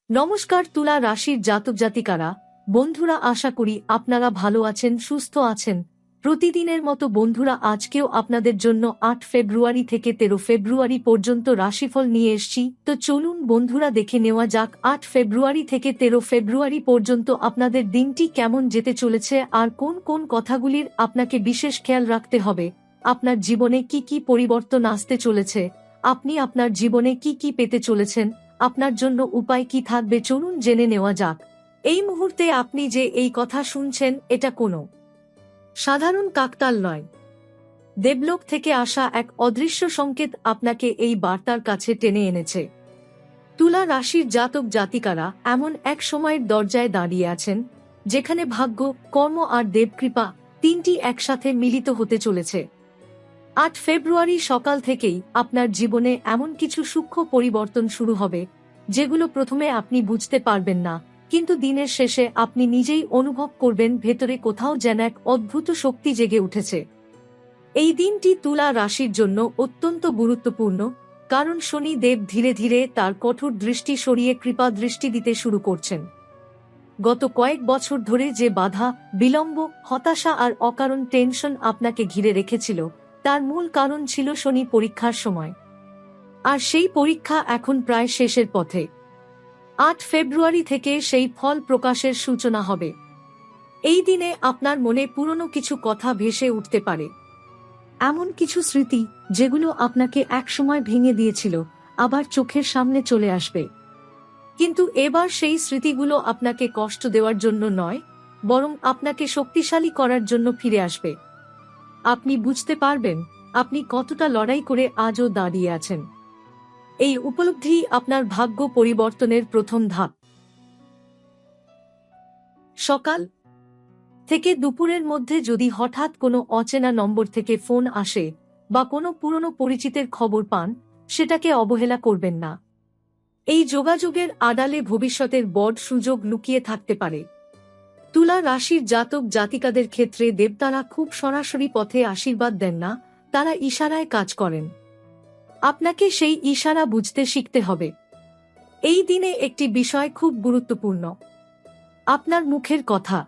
নমস্কার তুলা রাশির জাতক জাতিকারা, বন্ধুরা, আশা করি আপনারা ভালো আছেন, সুস্থ আছেন। প্রতিদিনের মতো বন্ধুরা, আজকেও আপনাদের জন্য ৮ ফেব্রুয়ারি থেকে ১৩ ফেব্রুয়ারি পর্যন্ত রাশিফল নিয়ে এসেছি। তো চলুন বন্ধুরা, দেখে নেওয়া যাক ৮ ফেব্রুয়ারি থেকে ১৩ ফেব্রুয়ারি পর্যন্ত আপনাদের দিনটি কেমন যেতে চলেছে আর কোন কোন কথাগুলির আপনাকে বিশেষ খেয়াল রাখতে হবে। আপনার জীবনে কি কি পরিবর্তন আসতে চলেছে, আপনি আপনার জীবনে কি কি পেতে চলেছেন, আপনার জন্য উপায় কি থাকবে, চলুন জেনে নেওয়া যাক। এই মুহূর্তে আপনি যে এই কথা শুনছেন, এটা কোনো সাধারণ কাকতাল নয়। দেবলোক থেকে আসা এক অদৃশ্য সংকেত আপনাকে এই বার্তার কাছে টেনে এনেছে। তুলা রাশির জাতক জাতিকারা এমন এক সময়ের দরজায় দাঁড়িয়ে আছেন, যেখানে ভাগ্য, কর্ম আর দেবকৃপা তিনটি একসাথে মিলিত হতে চলেছে। ৮ ফেব্রুয়ারি সকাল থেকেই আপনার জীবনে এমন কিছু সূক্ষ্ম পরিবর্তন শুরু হবে, যেগুলো প্রথমে আপনি বুঝতে পারবেন না, কিন্তু দিনের শেষে আপনি নিজেই অনুভব করবেন ভেতরে কোথাও যেন এক অদ্ভুত শক্তি জেগে উঠেছে। এই দিনটি তুলা রাশির জন্য অত্যন্ত গুরুত্বপূর্ণ, কারণ শনি দেব ধীরে ধীরে তার কঠোর দৃষ্টি সরিয়ে কৃপা দৃষ্টি দিতে শুরু করছেন। গত কয়েক বছর ধরে যে বাধা, বিলম্ব, হতাশা আর অকারণ টেনশন আপনাকে ঘিরে রেখেছিল, তার মূল কারণ ছিল শনি পরীক্ষার সময়। আর সেই পরীক্ষা এখন প্রায় শেষের পথে। ৮ ফেব্রুয়ারি থেকে সেই ফল প্রকাশের সূচনা হবে। এই দিনে আপনার মনে পুরনো কিছু কথা ভেসে উঠতে পারে, এমন কিছু স্মৃতি যেগুলো আপনাকে একসময় ভেঙে দিয়েছিল, আবার চোখের সামনে চলে আসবে। কিন্তু এবার সেই স্মৃতিগুলো আপনাকে কষ্ট দেওয়ার জন্য নয়, বরং আপনাকে শক্তিশালী করার জন্য ফিরে আসবে। আপনি বুঝতে পারবেন আপনি কতটা লড়াই করে আজও দাঁড়িয়ে আছেন। এই উপলব্ধি আপনার ভাগ্য পরিবর্তনের প্রথম ধাপ। সকাল থেকে দুপুরের মধ্যে যদি হঠাৎ কোনো অচেনা নম্বর থেকে ফোন আসে বা কোনো পুরনো পরিচিতের খবর পান, সেটাকে অবহেলা করবেন না। এই যোগাযোগের আড়ালে ভবিষ্যতের বড় সুযোগ লুকিয়ে থাকতে পারে। তুলা রাশির জাতক জাতিকাদের ক্ষেত্রে দেবতারা খুব সরাসরি পথে আশীর্বাদ দেন না, তারা ইশারায় কাজ করেন। আপনাকে সেই ইশারা বুঝতে শিখতে হবে। এই দিনে একটি বিষয় খুব গুরুত্বপূর্ণ, আপনার মুখের কথা।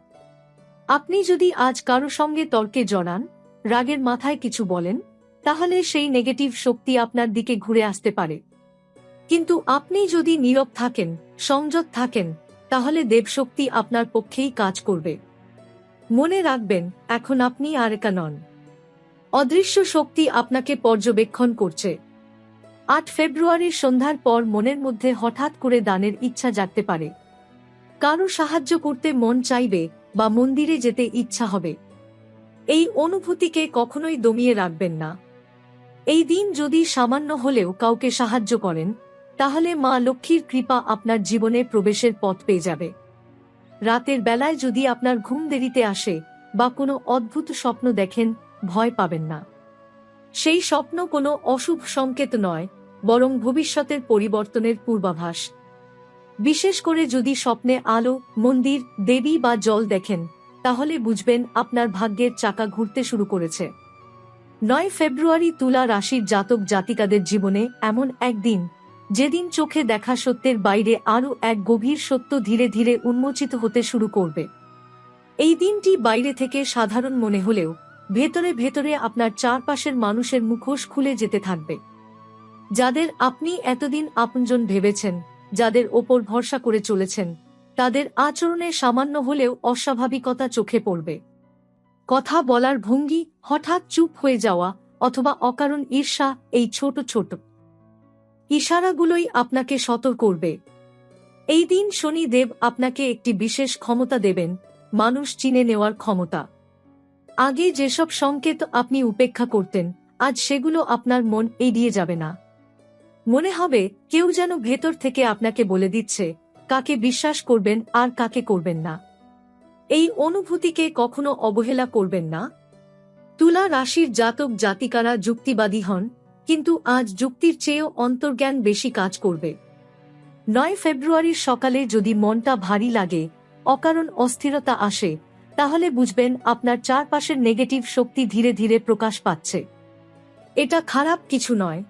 আপনি যদি আজ কারো সঙ্গে তর্কে জড়ান, রাগের মাথায় কিছু বলেন, তাহলে সেই নেগেটিভ শক্তি আপনার দিকে ঘুরে আসতে পারে। কিন্তু আপনি যদি নীরব থাকেন, সংযত থাকেন, তাহলে দেবশক্তি আপনার পক্ষেই কাজ করবে। মনে রাখবেন, এখন আপনি আর একা নন। অদৃশ্য শক্তি আপনাকে পর্যবেক্ষণ করছে। ৮ ফেব্রুয়ারির সন্ধ্যার পর মনের মধ্যে হঠাৎ করে দানের ইচ্ছা জাগতে পারে। কারো সাহায্য করতে মন চাইবে বা মন্দিরে যেতে ইচ্ছা হবে। এই অনুভূতিকে কখনোই দমিয়ে রাখবেন না। এই দিন যদি সামান্য হলেও কাউকে সাহায্য করেন, তাহলে মা লক্ষ্মীর কৃপা আপনার জীবনে প্রবেশের পথ পেয়ে যাবে। রাতের বেলায় যদি আপনার ঘুম দেরিতে আসে বা কোনো অদ্ভুত স্বপ্ন দেখেন, ভয় পাবেন না। সেই স্বপ্ন কোনো অশুভ সংকেত নয়, বরং ভবিষ্যতের পরিবর্তনের পূর্বাভাস। বিশেষ করে যদি স্বপ্নে আলো, মন্দির, দেবী বা জল দেখেন, তাহলে বুঝবেন আপনার ভাগ্যের চাকা ঘুরতে শুরু করেছে। ৯ ফেব্রুয়ারি তুলা রাশির জাতক জাতিকাদের জীবনে এমন একদিন, যেদিন চোখে দেখা সত্যের বাইরে আরও এক গভীর সত্য ধীরে ধীরে উন্মোচিত হতে শুরু করবে। এই দিনটি বাইরে থেকে সাধারণ মনে হলেও ভেতরে ভেতরে আপনার চারপাশের মানুষের মুখোশ খুলে যেতে থাকবে। যাদের আপনি এতদিন আপনজন ভেবেছেন, যাদের ওপর ভরসা করে চলেছেন, তাদের আচরণে সামান্য হলেও অস্বাভাবিকতা চোখে পড়বে। কথা বলার ভঙ্গি, হঠাৎ চুপ হয়ে যাওয়া অথবা অকারণ ঈর্ষা, এই ছোট ছোট ইশারাগুলোই আপনাকে সতর্ক করবে। এই দিন শনি দেব আপনাকে একটি বিশেষ ক্ষমতা দেবেন, মানুষ চিনে নেওয়ার ক্ষমতা। আগে যেসব সংকেত আপনি উপেক্ষা করতেন, আজ সেগুলো আপনার মন এড়িয়ে যাবে না। মনে হবে কেউ যেন ভেতর থেকে আপনাকে বলে দিচ্ছে কাকে বিশ্বাস করবেন আর কাকে করবেন না। এই অনুভূতিকে কখনো অবহেলা করবেন না। তুলা রাশির জাতক জাতিকারা যুক্তিবাদী হন, কিন্তু আজ যুক্তির চেয়েও অন্তর্জ্ঞান বেশি কাজ করবে। ৯ ফেব্রুয়ারির সকালে যদি মনটা ভারী লাগে, অকারণ অস্থিরতা আসে, তাহলে বুঝবেন আপনার চারপাশের নেগেটিভ শক্তি ধীরে ধীরে প্রকাশ পাচ্ছে। এটা খারাপ কিছু নয়,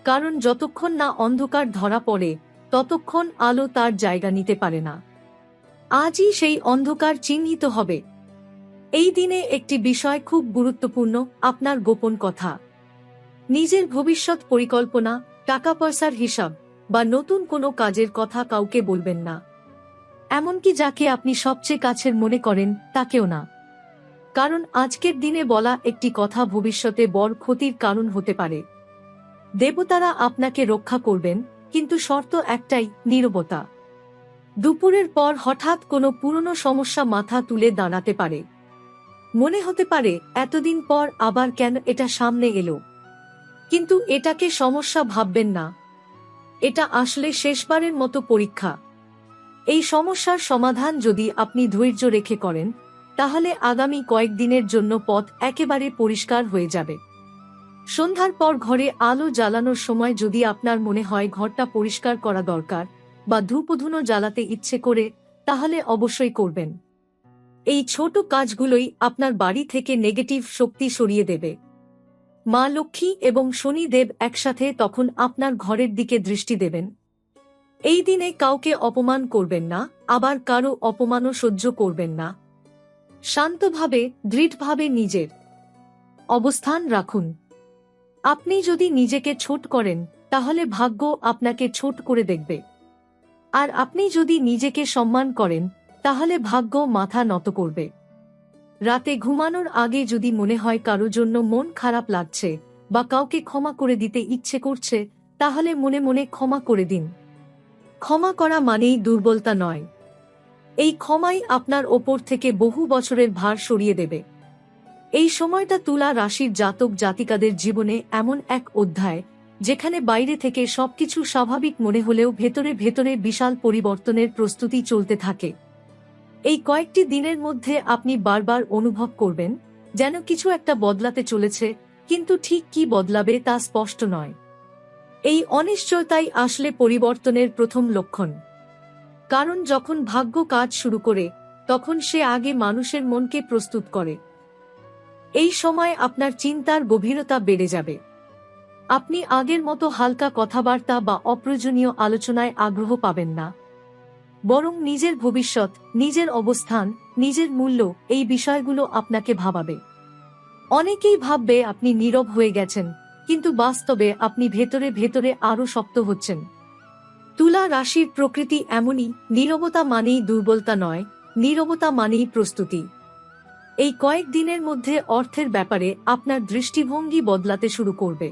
কারণ যতক্ষণ না অন্ধকার ধরা পড়ে, ততক্ষণ আলো তার জায়গা নিতে পারে না। আজই সেই অন্ধকার চিহ্নিত হবে। এই দিনে একটি বিষয় খুব গুরুত্বপূর্ণ, আপনার গোপন কথা। নিজের ভবিষ্যৎ পরিকল্পনা, টাকা পয়সার হিসাব বা নতুন কোনো কাজের কথা কাউকে বলবেন না। এমনকি যাকে আপনি সবচেয়ে কাছের মনে করেন তাকেও না। কারণ আজকের দিনে বলা একটি কথা ভবিষ্যতে বড় ক্ষতির কারণ হতে পারে। দেবতারা আপনাকে রক্ষা করবেন, কিন্তু শর্ত একটাই, নীরবতা। দুপুরের পর হঠাৎ কোনো পুরনো সমস্যা মাথা তুলে দাঁড়াতে পারে। মনে হতে পারে এতদিন পর আবার কেন এটা সামনে এলো। কিন্তু এটাকে সমস্যা ভাববেন না, এটা আসলে শেষবারের মতো পরীক্ষা। এই সমস্যার সমাধান যদি আপনি ধৈর্য রেখে করেন, তাহলে আগামী কয়েকদিনের জন্য পথ একেবারে পরিষ্কার হয়ে যাবে। সন্ধ্যার পর ঘরে আলো জ্বালানোর সময় যদি আপনার মনে হয় ঘরটা পরিষ্কার করা দরকার বা ধূপধুনো জ্বালাতে ইচ্ছে করে, তাহলে অবশ্যই করবেন। এই ছোট কাজগুলোই আপনার বাড়ি থেকে নেগেটিভ শক্তি সরিয়ে দেবে। মা লক্ষ্মী এবং শনিদেব একসাথে তখন আপনার ঘরের দিকে দৃষ্টি দেবেন। এই দিনে কাউকে অপমান করবেন না, আবার কারো অপমানও সহ্য করবেন না। শান্তভাবে, দৃঢ়ভাবে নিজের অবস্থান রাখুন। আপনি যদি নিজেকে ছোট করেন, তাহলে ভাগ্য আপনাকে ছোট করে দেখবে। আর আপনি যদি নিজেকে সম্মান করেন, তাহলে ভাগ্য মাথা নত করবে। রাতে ঘুমানোর আগে যদি মনে হয় কারো জন্য মন খারাপ লাগছে বা কাউকে ক্ষমা করে দিতে ইচ্ছে করছে, তাহলে মনে মনে ক্ষমা করে দিন। ক্ষমা করা মানেই দুর্বলতা নয়। এই ক্ষমাই আপনার ওপর থেকে বহু বছরের ভার সরিয়ে দেবে। এই সময়টা তুলা রাশির জাতক জাতিকাদের জীবনে এমন এক অধ্যায়, যেখানে বাইরে থেকে সবকিছু স্বাভাবিক মনে হলেও ভেতরে ভেতরে বিশাল পরিবর্তনের প্রস্তুতি চলতে থাকে। এই কয়েকটি দিনের মধ্যে আপনি বারবার অনুভব করবেন যেন কিছু একটা বদলাতে চলেছে, কিন্তু ঠিক কি বদলাবে তা স্পষ্ট নয়। এই অনিশ্চয়তাই আসলে পরিবর্তনের প্রথম লক্ষণ। কারণ যখন ভাগ্য কাজ শুরু করে, তখন সে আগে মানুষের মনকে প্রস্তুত করে। এই সময় আপনার চিন্তার গভীরতা বেড়ে যাবে। আপনি আগের মতো হালকা কথাবার্তা বা অপ্রয়োজনীয় আলোচনায় আগ্রহ পাবেন না। বরং নিজের ভবিষ্যৎ, নিজের অবস্থান, নিজের মূল্য, এই বিষয়গুলো আপনাকে ভাবাবে। অনেকেই ভাববে আপনি নীরব হয়ে গেছেন, কিন্তু বাস্তবে আপনি ভেতরে ভেতরে আরও শক্ত হচ্ছেন। তুলা রাশির প্রকৃতি এমনই, নীরবতা মানেই দুর্বলতা নয়, নীরবতা মানেই প্রস্তুতি। এই কয়েক দিনের মধ্যে অর্থের ব্যাপারে আপনার দৃষ্টিভঙ্গি বদলাতে শুরু করবে।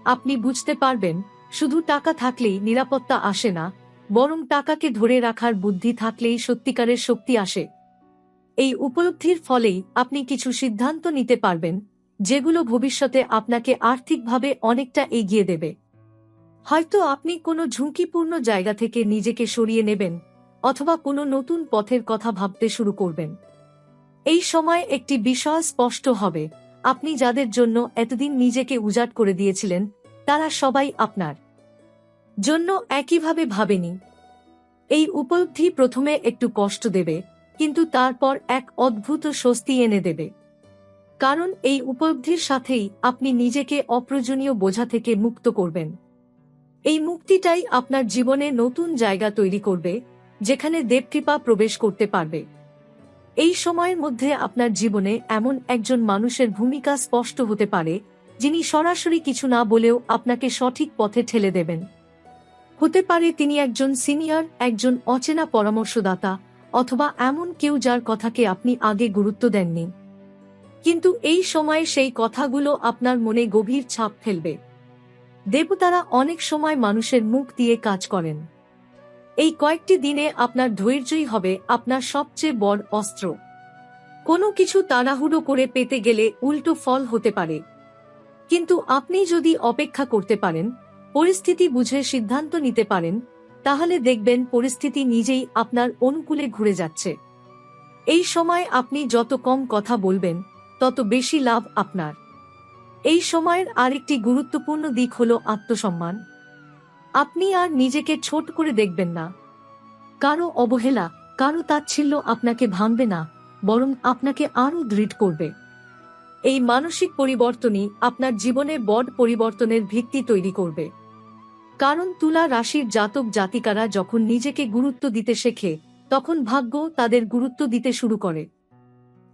আপনি বুঝতে পারবেন, শুধু টাকা থাকলেই নিরাপত্তা আসে না, বরং টাকাকে ধরে রাখার বুদ্ধি থাকলেই সত্যিকারের শক্তি আসে। এই উপলব্ধির ফলেই আপনি কিছু সিদ্ধান্ত নিতে পারবেন, যেগুলো ভবিষ্যতে আপনাকে আর্থিকভাবে অনেকটা এগিয়ে দেবে। হয়তো আপনি কোনো ঝুঁকিপূর্ণ জায়গা থেকে নিজেকে সরিয়ে নেবেন, অথবা কোনো নতুন পথের কথা ভাবতে শুরু করবেন। এই সময় একটি বিষয় স্পষ্ট হবে, আপনি যাদের জন্য এতদিন নিজেকে উজাড় করে দিয়েছিলেন, তারা সবাই আপনার জন্য একইভাবে ভাবেনি। এই উপলব্ধি প্রথমে একটু কষ্ট দেবে, কিন্তু তারপর এক অদ্ভুত স্বস্তি এনে দেবে। কারণ এই উপলব্ধির সাথেই আপনি নিজেকে অপ্রয়োজনীয় বোঝা থেকে মুক্ত করবেন। এই মুক্তিটাই আপনার জীবনে নতুন জায়গা তৈরি করবে, যেখানে দেবকৃপা প্রবেশ করতে পারবে। এই সময়ের মধ্যে আপনার জীবনে এমন একজন মানুষের ভূমিকা স্পষ্ট হতে পারে, যিনি সরাসরি কিছু না বলেও আপনাকে সঠিক পথে ঠেলে দেবেন। হতে পারে তিনি একজন সিনিয়র, একজন অচেনা পরামর্শদাতা, অথবা এমন কেউ যার কথাকে আপনি আগে গুরুত্ব দেননি। কিন্তু এই সময়ে সেই কথাগুলো আপনার মনে গভীর ছাপ ফেলবে। দেবতারা অনেক সময় মানুষের মুখ দিয়ে কাজ করেন। এই কয়েকটি দিনে আপনার ধৈর্যই হবে আপনার সবচেয়ে বড় অস্ত্র। কোনো কিছু তাড়াহুড়ো করে পেতে গেলে উল্টো ফল হতে পারে। কিন্তু আপনি যদি অপেক্ষা করতে পারেন, পরিস্থিতি বুঝে সিদ্ধান্ত নিতে পারেন, তাহলে দেখবেন পরিস্থিতি নিজেই আপনার অনুকূলে ঘুরে যাচ্ছে। এই সময় আপনি যত কম কথা বলবেন, তত বেশি লাভ আপনার। এই সময়ের আরেকটি গুরুত্বপূর্ণ দিক হল আত্মসম্মান। আপনি আর নিজেকে ছোট করে দেখবেন না। কারো অবহেলা, কারো তাচ্ছিল্য আপনাকে ভাঙবে না, বরং আপনাকে আরও দৃঢ় করবে। এই মানসিক পরিবর্তনই আপনার জীবনে বড় পরিবর্তনের ভিত্তি তৈরি করবে। কারণ তুলা রাশির জাতক জাতিকারা যখন নিজেকে গুরুত্ব দিতে শেখে তখন ভাগ্য তাদের গুরুত্ব দিতে শুরু করে।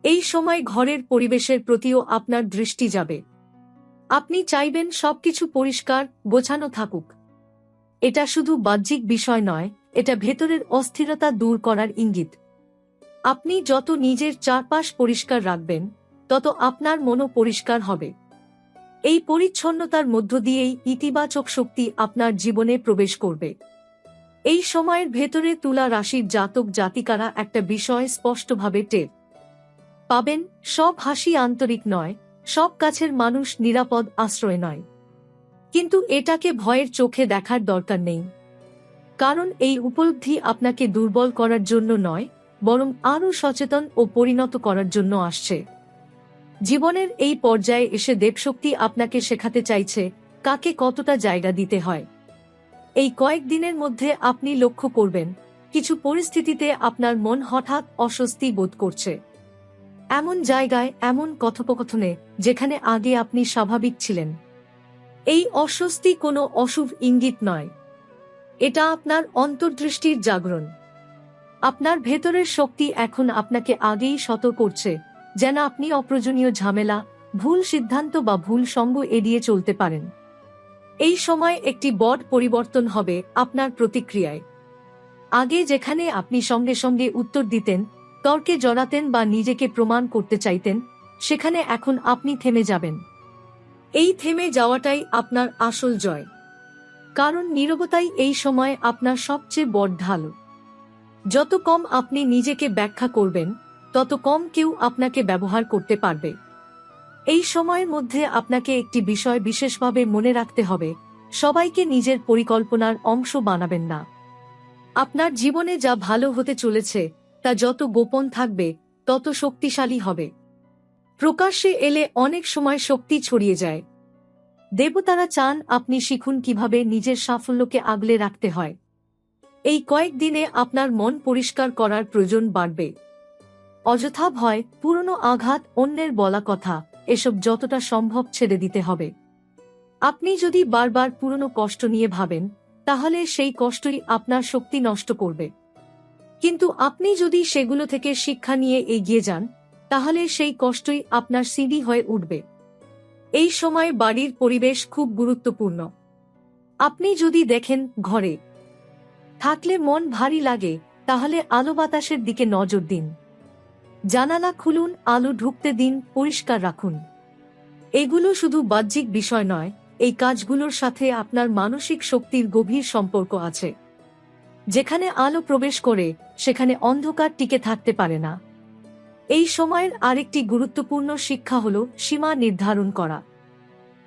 এই সময় ঘরের পরিবেশের প্রতিও আপনার দৃষ্টি যাবে। আপনি চাইবেন সবকিছু পরিষ্কার গোছানো থাকুক। এটা শুধু বাহ্যিক বিষয় নয়, এটা ভেতরের অস্থিরতা দূর করার ইঙ্গিত। আপনি যত নিজের চারপাশ পরিষ্কার রাখবেন তত আপনার মনও পরিষ্কার হবে। এই পরিচ্ছন্নতার মধ্য দিয়েই ইতিবাচক শক্তি আপনার জীবনে প্রবেশ করবে। এই সময়ের ভেতরে তুলা রাশির জাতক জাতিকারা একটা বিষয় স্পষ্টভাবে টের পাবেন, সব হাসি আন্তরিক নয়, সব কাছের মানুষ নিরাপদ আশ্রয় নয়। কিন্তু এটাকে ভয়ের চোখে দেখার দরকার নেই, কারণ এই উপলব্ধি আপনাকে দুর্বল করার জন্য নয়, বরং আরও সচেতন ও পরিণত করার জন্য আসছে। জীবনের এই পর্যায়ে এসে দেবশক্তি আপনাকে শেখাতে চাইছে কাকে কতটা জায়গা দিতে হয়। এই কয়েকদিনের মধ্যে আপনি লক্ষ্য করবেন কিছু পরিস্থিতিতে আপনার মন হঠাৎ অস্বস্তি বোধ করছে। এমন জায়গায়, এমন কথোপকথনে যেখানে আগে আপনি স্বাভাবিক ছিলেন। এই অস্বস্তি কোনো অশুভ ইঙ্গিত নয়, এটা আপনার অন্তর্দৃষ্টির জাগরণ। আপনার ভেতরের শক্তি এখন আপনাকে আগেই সতর্ক করছে যেন আপনি অপ্রয়োজনীয় ঝামেলা, ভুল সিদ্ধান্ত বা ভুল সঙ্গ এড়িয়ে চলতে পারেন। এই সময় একটি বড় পরিবর্তন হবে আপনার প্রতিক্রিয়ায়। আগে যেখানে আপনি সঙ্গে সঙ্গে উত্তর দিতেন, তর্কে জড়াতেন বা নিজেকে প্রমাণ করতে চাইতেন, সেখানে এখন আপনি থেমে যাবেন। এই থেমে যাওয়াটাই আপনার আসল জয়, কারণ নীরবতাই এই সময় আপনার সবচেয়ে বড় ঢাল। যত কম আপনি নিজেকে ব্যাখ্যা করবেন তত কম কেউ আপনাকে ব্যবহার করতে পারবে। এই সময়ের মধ্যে আপনাকে একটি বিষয় বিশেষভাবে মনে রাখতে হবে, সবাইকে নিজের পরিকল্পনার অংশ বানাবেন না। আপনার জীবনে যা ভালো হতে চলেছে তা যত গোপন থাকবে তত শক্তিশালী হবে। প্রকাশ্যে এলে অনেক সময় শক্তি ছড়িয়ে যায়। দেবতারা চান আপনি শিখুন কিভাবে নিজের সাফল্যকে আগলে রাখতে হয়। এই কয়েকদিনে আপনার মন পরিষ্কার করার প্রয়োজন বাড়বে। অযথা ভয়, পুরনো আঘাত, অন্যের বলা কথা, এসব যতটা সম্ভব ছেড়ে দিতে হবে। আপনি যদি বারবার পুরনো কষ্ট নিয়ে ভাবেন তাহলে সেই কষ্টই আপনার শক্তি নষ্ট করবে। কিন্তু আপনি যদি সেগুলো থেকে শিক্ষা নিয়ে এগিয়ে যান তাহলে সেই কষ্টই আপনার সিঁড়ি হয়ে উঠবে। এই সময় বাড়ির পরিবেশ খুব গুরুত্বপূর্ণ। আপনি যদি দেখেন ঘরে থাকলে মন ভারী লাগে, তাহলে আলো বাতাসের দিকে নজর দিন। জানালা খুলুন, আলো ঢুকতে দিন, পরিষ্কার রাখুন। এগুলো শুধু বাহ্যিক বিষয় নয়, এই কাজগুলোর সাথে আপনার মানসিক শক্তির গভীর সম্পর্ক আছে। যেখানে আলো প্রবেশ করে সেখানে অন্ধকার টিকে থাকতে পারে না। এই সময়ের আরেকটি গুরুত্বপূর্ণ শিক্ষা হল সীমা নির্ধারণ করা।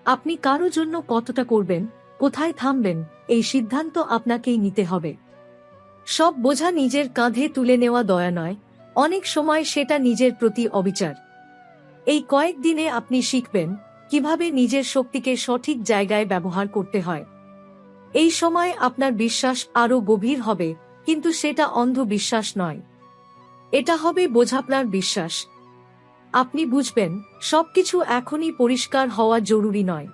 আপনি কারো জন্য কতটা করবেন, কোথায় থামবেন, এই সিদ্ধান্ত আপনাকেই নিতে হবে। সব বোঝা নিজের কাঁধে তুলে নেওয়া দয়া নয়, অনেক সময় সেটা নিজের প্রতি অবিচার। এই কয়েকদিনে আপনি শিখবেন কিভাবে নিজের শক্তিকে সঠিক জায়গায় ব্যবহার করতে হয়। এই সময় আপনার বিশ্বাস আরও গভীর হবে, কিন্তু সেটা অন্ধ বিশ্বাস নয়, এটা হবে বোঝাপড়ার বিশ্বাস। আপনি বুঝবেন সবকিছু এখনই পরিষ্কার হওয়া জরুরি নয়,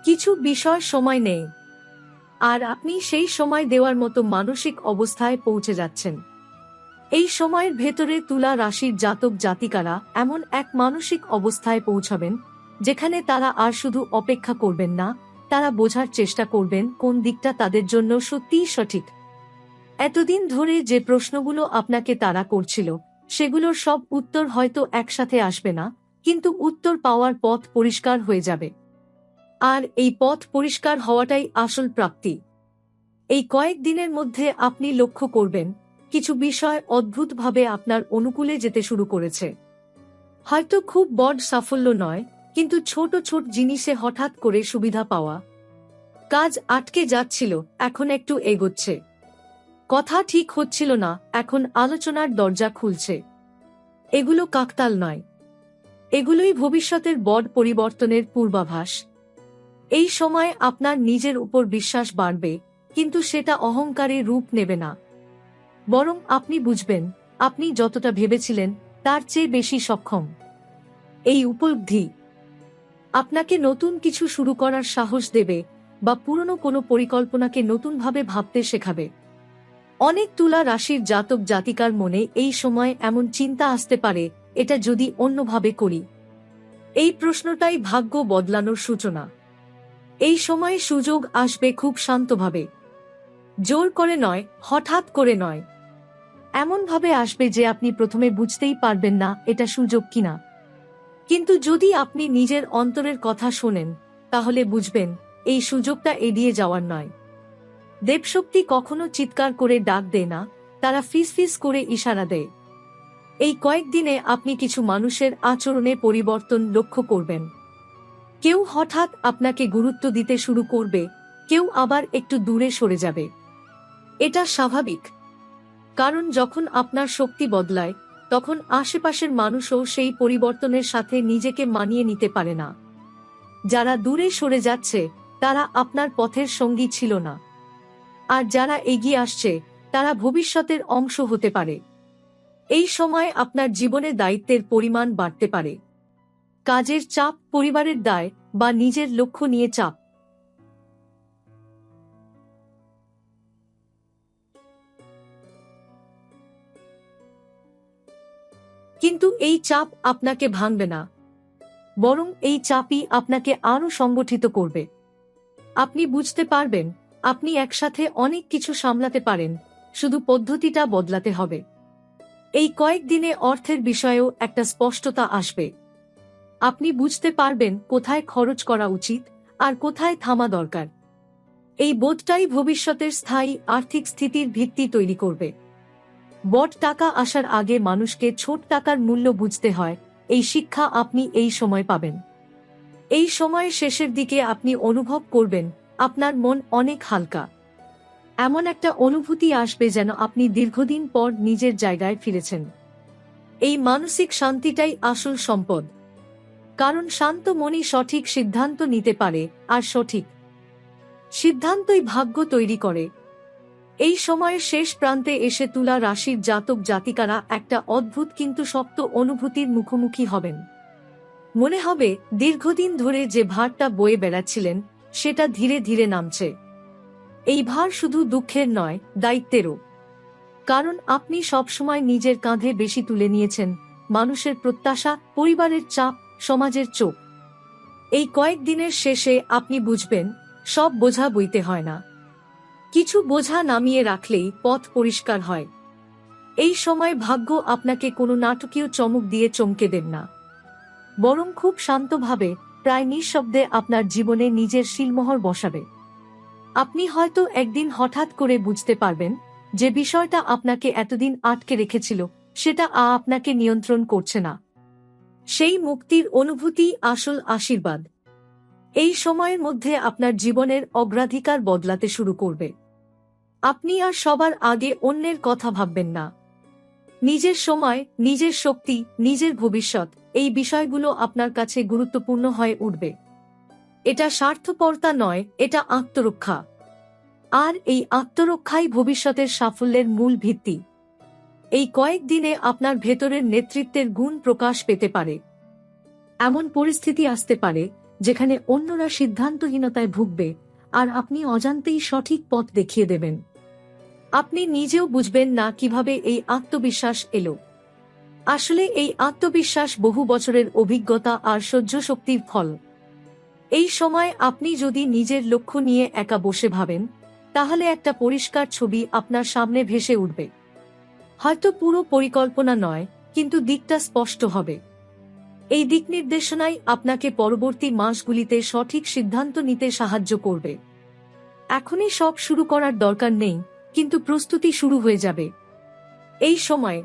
কিছু বিষয় সময় নেই, আর আপনি সেই সময় দেওয়ার মতো মানসিক অবস্থায় পৌঁছে যাচ্ছেন। এই সময়ের ভেতরে তুলা রাশির জাতক জাতিকারা এমন এক মানসিক অবস্থায় পৌঁছাবেন যেখানে তারা আর শুধু অপেক্ষা করবেন না, তারা বোঝার চেষ্টা করবেন কোন দিকটা তাদের জন্য সত্যিই সঠিক। এতদিন ধরে যে প্রশ্নগুলো আপনাকে তাড়া করছিল সেগুলোর সব উত্তর হয়তো একসাথে আসবে না, কিন্তু উত্তর পাওয়ার পথ পরিষ্কার হয়ে যাবে। আর এই পথ পরিষ্কার হওয়াটাই আসল প্রাপ্তি। এই কয়েকদিনের মধ্যে আপনি লক্ষ্য করবেন কিছু বিষয় অদ্ভুতভাবে আপনার অনুকূলে যেতে শুরু করেছে। হয়তো খুব বড় সাফল্য নয়, কিন্তু ছোট ছোট জিনিসে হঠাৎ করে সুবিধা পাওয়া। কাজ আটকে যাচ্ছিল, এখন একটু এগোচ্ছে। কথা ঠিক হচ্ছিল না, এখন আলোচনার দরজা খুলছে। এগুলো কাকতাল নয়, এগুলোই ভবিষ্যতের বড় পরিবর্তনের পূর্বাভাস। এই সময় আপনার নিজের উপর বিশ্বাস বাড়বে, কিন্তু সেটা অহংকারের রূপ নেবে না। বরং আপনি বুঝবেন আপনি যতটা ভেবেছিলেন তার চেয়ে বেশি সক্ষম। এই উপলব্ধি আপনাকে নতুন কিছু শুরু করার সাহস দেবে, বা পুরনো কোনো পরিকল্পনাকে নতুনভাবে ভাবতে শেখাবে। অনেক তুলা রাশির জাতক জাতিকার মনে এই সময় এমন চিন্তা আসতে পারে, এটা যদি অন্যভাবে করি। এই প্রশ্নটাই ভাগ্য বদলানোর সূচনা। এই সময়ে সুযোগ আসবে খুব শান্তভাবে, জোর করে নয়, হঠাৎ করে নয়। এমনভাবে আসবে যে আপনি প্রথমে বুঝতেই পারবেন না এটা সুযোগ কিনা। কিন্তু যদি আপনি নিজের অন্তরের কথা শোনেন, তাহলে বুঝবেন এই সুযোগটা এড়িয়ে যাওয়ার নয়। দেবশক্তি কখনো চিৎকার করে ডাক দেয় না, তারা ফিসফিস করে ইশারা দেয়। এই কয়েকদিনে আপনি কিছু মানুষের আচরণে পরিবর্তন লক্ষ্য করবেন। কেউ হঠাৎ আপনাকে গুরুত্ব দিতে শুরু করবে, কেউ আবার একটু দূরে সরে যাবে। এটা স্বাভাবিক, কারণ যখন আপনার শক্তি বদলায়, তখন আশেপাশের মানুষও সেই পরিবর্তনের সাথে নিজেকে মানিয়ে নিতে পারে না। যারা দূরে সরে যাচ্ছে, তারা আপনার পথের সঙ্গী ছিল না। আর যারা এগিয়ে আসছে, তারা ভবিষ্যতের অংশ হতে পারে। এই সময় আপনার জীবনে দায়িত্বের পরিমাণ বাড়তে পারে। কাজের চাপ, পরিবারের দায় বা নিজের লক্ষ্য নিয়ে চাপ। কিন্তু এই চাপ আপনাকে ভাঙবে না, বরং এই চাপই আপনাকে আরো সংগঠিত করবে। আপনি বুঝতে পারবেন আপনি একসাথে অনেক কিছু সামলাতে পারেন, শুধু পদ্ধতিটা বদলাতে হবে। এই কয়েকদিনে অর্থের বিষয়েও একটা স্পষ্টতা আসবে। আপনি বুঝতে পারবেন কোথায় খরচ করা উচিত আর কোথায় থামা দরকার। এই বোধটাই ভবিষ্যতের স্থায়ী আর্থিক স্থিতির ভিত্তি তৈরি করবে। বড় টাকা আসার আগে মানুষকে ছোট টাকার মূল্য বুঝতে হয়, এই শিক্ষা আপনি এই সময় পাবেন। এই সময়ের শেষের দিকে আপনি অনুভব করবেন আপনার মন অনেক হালকা। এমন একটা অনুভূতি আসবে যেন আপনি দীর্ঘদিন পর নিজের জায়গায় ফিরেছেন। এই মানসিক শান্তিটাই আসল সম্পদ, কারণ শান্ত মনই সঠিক সিদ্ধান্ত নিতে পারে, আর সঠিক সিদ্ধান্তই ভাগ্য তৈরি করে। এই সময়ের শেষ প্রান্তে এসে তুলা রাশির জাতক জাতিকারা একটা অদ্ভুত কিন্তু শক্ত অনুভূতির মুখোমুখি হবেন। মনে হবে দীর্ঘদিন ধরে যে ভারটা বয়ে বেড়াচ্ছিলেন, সেটা ধীরে ধীরে নামছে। এই ভার শুধু দুঃখের নয়, দায়িত্বেরও। কারণ আপনি সবসময় নিজের কাঁধে বেশি তুলে নিয়েছেন মানুষের প্রত্যাশা, পরিবারের চাপ, সমাজের চোখ। এই কয়েকদিনের শেষে আপনি বুঝবেন সব বোঝা বইতে হয় না, কিছু বোঝা নামিয়ে রাখলেই পথ পরিষ্কার হয়। এই সময় ভাগ্য আপনাকে কোনো নাটকীয় চমক দিয়ে চমকে দেন না, বরং খুব শান্তভাবে, প্রায় নিঃশব্দে আপনার জীবনে নিজের সিলমোহর বসাবে। আপনি হয়তো একদিন হঠাৎ করে বুঝতে পারবেন যে বিষয়টা আপনাকে এতদিন আটকে রেখেছিল, সেটা আপনাকে নিয়ন্ত্রণ করছে না। সেই মুক্তির অনুভূতি আসল আশীর্বাদ। এই সময়ের মধ্যে আপনার জীবনের অগ্রাধিকার বদলাতে শুরু করবে। আপনি আর সবার আগে অন্যের কথা ভাববেন না। নিজের সময়, নিজের শক্তি, নিজের ভবিষ্যৎ, এই বিষয়গুলো আপনার কাছে গুরুত্বপূর্ণ হয়ে উঠবে। এটা স্বার্থপরতা নয়, এটা আত্মরক্ষা। আর এই আত্মরক্ষাই ভবিষ্যতের সাফল্যের মূল ভিত্তি। এই কয়েকদিনে আপনার ভেতরের নেতৃত্বের গুণ প্রকাশ পেতে পারে। এমন পরিস্থিতি আসতে পারে যেখানে অন্যরা সিদ্ধান্তহীনতায় ভুগবে, আর আপনি অজান্তেই সঠিক পথ দেখিয়ে দেবেন। আপনি নিজেও বুঝবেন না কিভাবে এই আত্মবিশ্বাস এলো। আসলে এই আত্মবিশ্বাস বহু বছরের অভিজ্ঞতা আর সহ্য শক্তির ফল। এই সময় আপনি যদি নিজের লক্ষ্য নিয়ে একা বসে ভাবেন, তাহলে একটা পরিষ্কার ছবি আপনার সামনে ভেসে উঠবে। হয়তো পুরো পরিকল্পনা নয়, কিন্তু দিকটা স্পষ্ট হবে। এই দিক নির্দেশনাই আপনাকে পরবর্তী মাসগুলিতে সঠিক সিদ্ধান্ত নিতে সাহায্য করবে। এখনই সব শুরু করার দরকার নেই, কিন্তু প্রস্তুতি শুরু হয়ে যাবে। এই সময়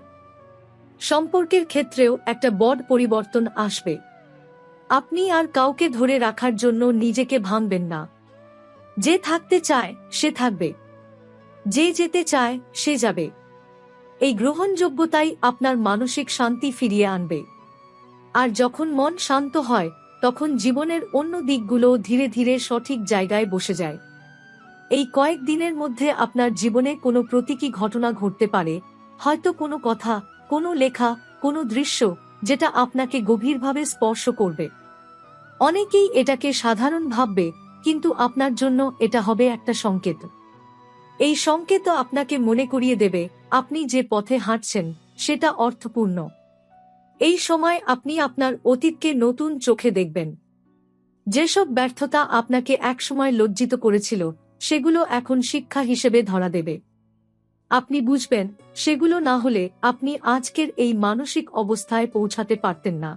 সম্পর্কের ক্ষেত্রেও একটা বড় পরিবর্তন আসবে। আপনি আর কাউকে ধরে রাখার জন্য নিজেকে ভাঙবেন না। যে থাকতে চায় সে থাকবে, যে যেতে চায় সে যাবে। এই গ্রহণযোগ্যতাই আপনার মানসিক শান্তি ফিরিয়ে আনবে। আর যখন মন শান্ত হয়, তখন জীবনের অন্য দিকগুলো ধীরে ধীরে সঠিক জায়গায় বসে যায়। এই কয়েকদিনের মধ্যে আপনার জীবনে কোনো প্রতীকী ঘটনা ঘটতে পারে, হয়তো কোনো কথা, কোনো লেখা, কোনো দৃশ্য, যেটা আপনাকে গভীরভাবে স্পর্শ করবে। অনেকেই এটাকে সাধারণ ভাববে, কিন্তু আপনার জন্য এটা হবে একটা সংকেত। এই সংকেত আপনাকে মনে করিয়ে দেবে আপনি যে পথে হাঁটছেন সেটা অর্থপূর্ণ। এই সময় আপনি আপনার অতীতকে নতুন চোখে দেখবেন। যেসব ব্যর্থতা আপনাকে একসময় লজ্জিত করেছিল সেগুলো এখন শিক্ষা হিসেবে ধরা দেবে। আপনি বুঝবেন সেগুলো না হলে আপনি আজকের এই মানসিক অবস্থায় পৌঁছাতে পারতেন না।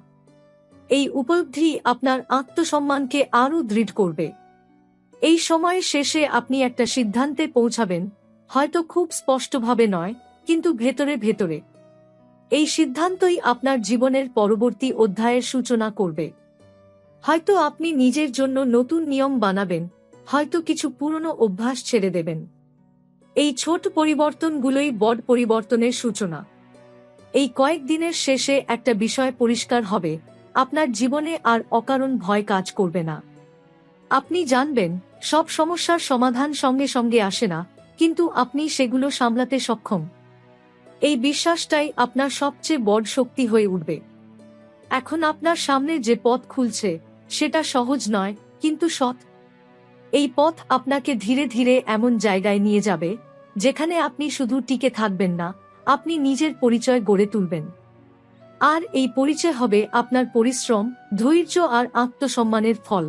এই উপলব্ধি আপনার আত্মসম্মানকে আরও দৃঢ় করবে। এই সময়ের শেষে আপনি একটা সিদ্ধান্তে পৌঁছাবেন, হয়তো খুব স্পষ্টভাবে নয়, কিন্তু ভেতরে ভেতরে। এই সিদ্ধান্তই আপনার জীবনের পরবর্তী অধ্যায়ের সূচনা করবে। হয়তো আপনি নিজের জন্য নতুন নিয়ম বানাবেন, হয়তো কিছু পুরনো অভ্যাস ছেড়ে দেবেন। এই ছোট পরিবর্তনগুলোই বড় পরিবর্তনের সূচনা। এই কয়েকদিনের শেষে একটা বিষয় পরিষ্কার হবে, আপনার জীবনে আর অকারণ ভয় কাজ করবে না। আপনি জানবেন সব সমস্যার সমাধান সঙ্গে সঙ্গে আসে না, কিন্তু আপনি সেগুলো সামলাতে সক্ষম। এই বিশ্বাসটাই আপনার সবচেয়ে বড় শক্তি হয়ে উঠবে। এখন আপনার সামনে যে পথ খুলছে সেটা সহজ নয়, কিন্তু সৎ। এই পথ আপনাকে ধীরে ধীরে এমন জায়গায় নিয়ে যাবে যেখানে আপনি শুধু টিকে থাকবেন না, আপনি নিজের পরিচয় গড়ে তুলবেন। আর এই পরিচয় হবে আপনার পরিশ্রম, ধৈর্য আর আত্মসম্মানের ফল।